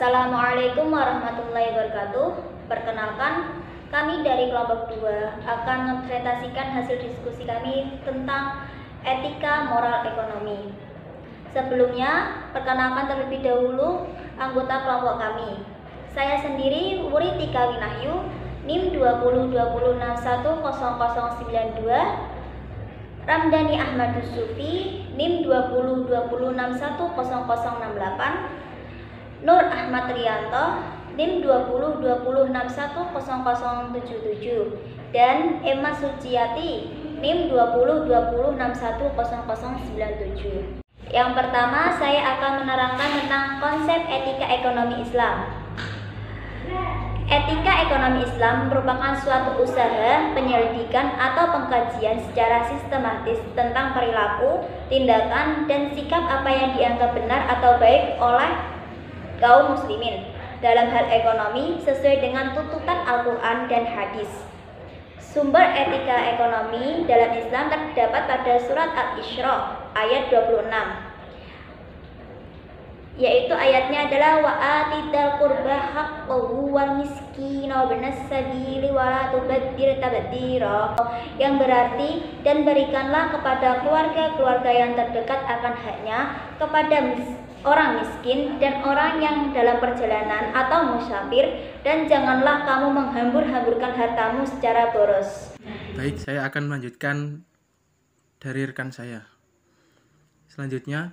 Assalamualaikum warahmatullahi wabarakatuh. Perkenalkan, kami dari kelompok 2 akan mempresentasikan hasil diskusi kami tentang etika moral ekonomi. Sebelumnya, perkenalkan terlebih dahulu anggota kelompok kami. Saya sendiri Wuri Tika Winahyu, NIM 2020610092, Ramdhani Ahmadus Sufi, NIM 2020610068, Nur Ahmad Rianto, NIM 2020610077, dan Emma Suciati, NIM 2020610097. Yang pertama, saya akan menerangkan tentang konsep etika ekonomi Islam. Etika ekonomi Islam merupakan suatu usaha, penyelidikan, atau pengkajian secara sistematis tentang perilaku, tindakan, dan sikap apa yang dianggap benar atau baik oleh kaum muslimin dalam hal ekonomi sesuai dengan tuntutan Al-Quran dan hadis. Sumber etika ekonomi dalam Islam terdapat pada surat Al-Isra ayat 26, yaitu ayatnya adalah wa atidal qurba haqqahu wal miskina wabnas sabili wala tubadzir tabdzira, yang berarti dan berikanlah kepada keluarga-keluarga yang terdekat akan haknya, kepada orang miskin dan orang yang dalam perjalanan atau musafir, dan janganlah kamu menghambur-hamburkan hartamu secara boros. Baik, saya akan melanjutkan dari rekan saya. Selanjutnya,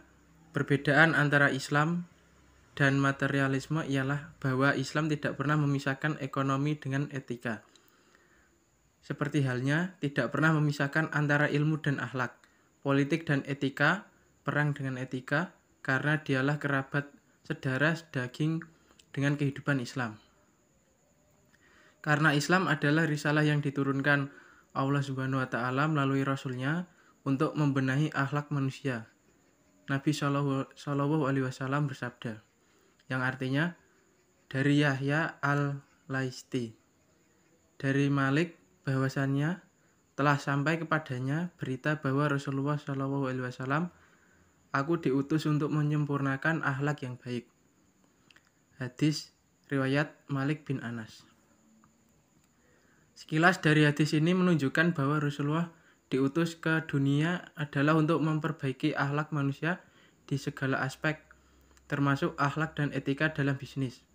perbedaan antara Islam dan materialisme ialah bahwa Islam tidak pernah memisahkan ekonomi dengan etika. Seperti halnya tidak pernah memisahkan antara ilmu dan akhlak, politik dan etika, perang dengan etika, karena dialah kerabat sedarah daging dengan kehidupan Islam. Karena Islam adalah risalah yang diturunkan Allah Subhanahu wa Ta'ala melalui Rasul-Nya untuk membenahi akhlak manusia. Nabi Shallallahu Alaihi Wasallam bersabda, yang artinya dari Yahya al-Laisti, dari Malik bahwasannya telah sampai kepadanya berita bahwa Rasulullah Shallallahu Alaihi Wasallam, aku diutus untuk menyempurnakan akhlak yang baik. Hadis riwayat Malik bin Anas. Sekilas dari hadis ini menunjukkan bahwa Rasulullah diutus ke dunia adalah untuk memperbaiki akhlak manusia di segala aspek, termasuk akhlak dan etika dalam bisnis,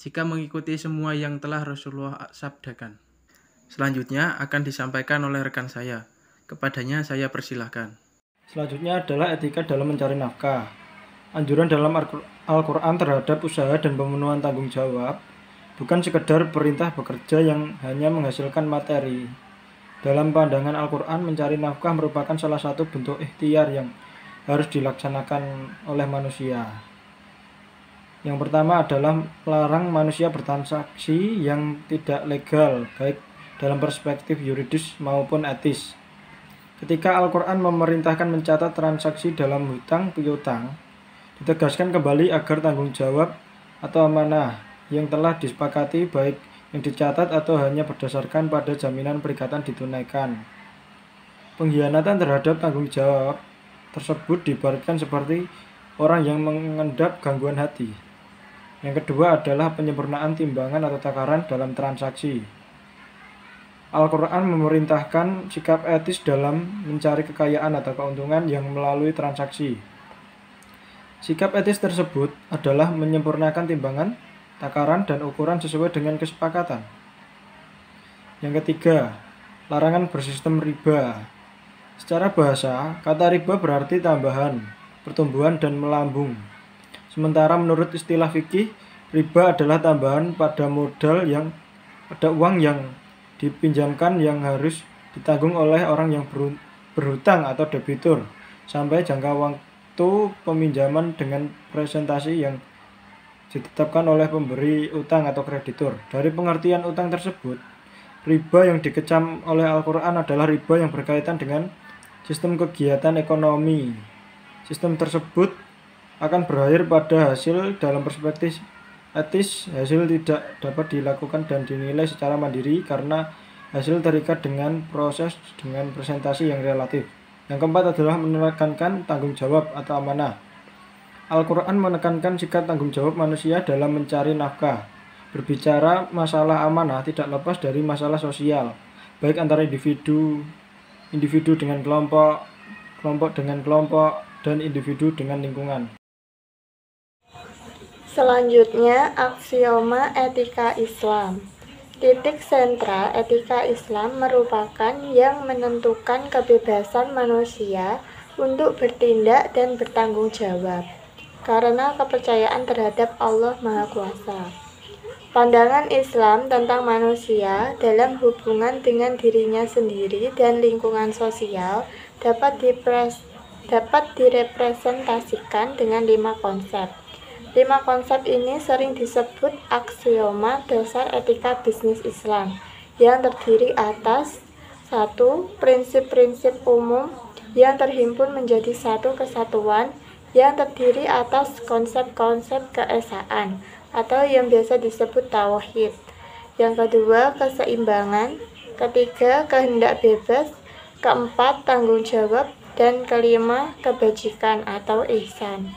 jika mengikuti semua yang telah Rasulullah sabdakan. Selanjutnya akan disampaikan oleh rekan saya. Kepadanya saya persilahkan. Selanjutnya adalah etika dalam mencari nafkah. Anjuran dalam Al-Quran terhadap usaha dan pemenuhan tanggung jawab bukan sekedar perintah bekerja yang hanya menghasilkan materi. Dalam pandangan Al-Quran, mencari nafkah merupakan salah satu bentuk ikhtiar yang harus dilaksanakan oleh manusia. Yang pertama adalah melarang manusia bertransaksi yang tidak legal, baik dalam perspektif yuridis maupun etis. Ketika Al-Quran memerintahkan mencatat transaksi dalam hutang piutang, ditegaskan kembali agar tanggung jawab atau amanah yang telah disepakati baik yang dicatat atau hanya berdasarkan pada jaminan perikatan ditunaikan. Pengkhianatan terhadap tanggung jawab tersebut diibaratkan seperti orang yang mengendap gangguan hati. Yang kedua adalah penyempurnaan timbangan atau takaran dalam transaksi. Al-Quran memerintahkan sikap etis dalam mencari kekayaan atau keuntungan yang melalui transaksi. Sikap etis tersebut adalah menyempurnakan timbangan, takaran, dan ukuran sesuai dengan kesepakatan. Yang ketiga, larangan bersistem riba. Secara bahasa, kata riba berarti tambahan, pertumbuhan, dan melambung. Sementara menurut istilah fikih, riba adalah tambahan pada uang yang dipinjamkan yang harus ditanggung oleh orang yang berhutang atau debitur sampai jangka waktu peminjaman dengan presentasi yang ditetapkan oleh pemberi utang atau kreditur. Dari pengertian utang tersebut, riba yang dikecam oleh Al-Quran adalah riba yang berkaitan dengan sistem kegiatan ekonomi. Sistem tersebut akan berakhir pada hasil dalam perspektif etis. Hasil tidak dapat dilakukan dan dinilai secara mandiri karena hasil terikat dengan proses dengan presentasi yang relatif. Yang keempat adalah menekankan tanggung jawab atau amanah. Al-Quran menekankan sikap tanggung jawab manusia dalam mencari nafkah. Berbicara masalah amanah tidak lepas dari masalah sosial, baik antara individu dengan kelompok, kelompok dengan kelompok, dan individu dengan lingkungan. Selanjutnya, aksioma etika Islam. Titik sentra etika Islam merupakan yang menentukan kebebasan manusia untuk bertindak dan bertanggung jawab karena kepercayaan terhadap Allah Maha Kuasa. Pandangan Islam tentang manusia dalam hubungan dengan dirinya sendiri dan lingkungan sosial dapat direpresentasikan dengan 5 konsep. 5 konsep ini sering disebut aksioma dasar etika bisnis Islam yang terdiri atas 1. Prinsip-prinsip umum yang terhimpun menjadi satu kesatuan yang terdiri atas konsep-konsep keesaan atau yang biasa disebut tauhid. Yang kedua, keseimbangan. Ketiga, kehendak bebas. Keempat, tanggung jawab. Dan kelima, kebajikan atau ihsan.